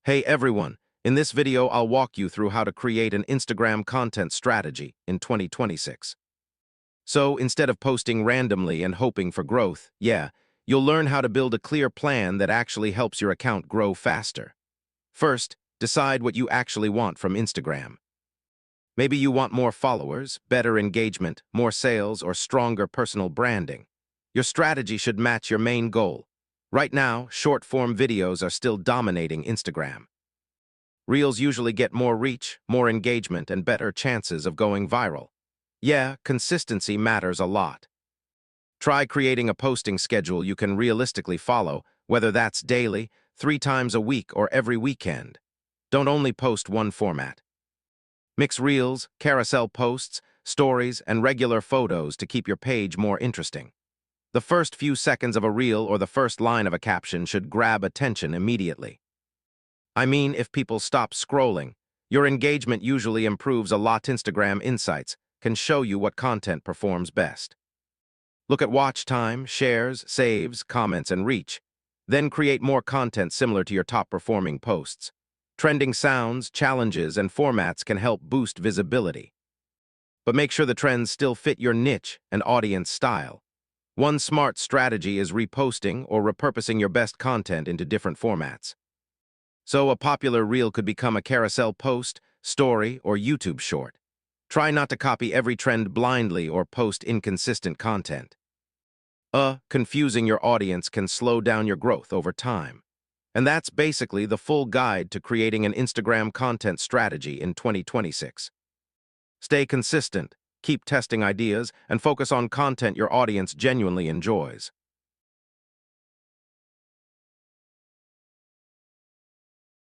Hey everyone, in this video I'll walk you through how to create an Instagram content strategy in 2026. So instead of posting randomly and hoping for growth, you'll learn how to build a clear plan that actually helps your account grow faster. First, decide what you actually want from Instagram. Maybe you want more followers, better engagement, more sales, or stronger personal branding. Your strategy should match your main goal. Right now, short-form videos are still dominating Instagram. Reels usually get more reach, more engagement, and better chances of going viral. Yeah, consistency matters a lot. Try creating a posting schedule you can realistically follow, whether that's daily, 3 times a week, or every weekend. Don't only post one format. Mix reels, carousel posts, stories, and regular photos to keep your page more interesting. The first few seconds of a reel or the first line of a caption should grab attention immediately. I mean, if people stop scrolling, your engagement usually improves a lot. Instagram Insights can show you what content performs best. Look at watch time, shares, saves, comments, and reach. Then create more content similar to your top-performing posts. Trending sounds, challenges, and formats can help boost visibility. But make sure the trends still fit your niche and audience style. One smart strategy is reposting or repurposing your best content into different formats. So a popular reel could become a carousel post, story, or YouTube short. Try not to copy every trend blindly or post inconsistent content. Confusing your audience can slow down your growth over time. And that's basically the full guide to creating an Instagram content strategy in 2026. Stay consistent, keep testing ideas, and focus on content your audience genuinely enjoys.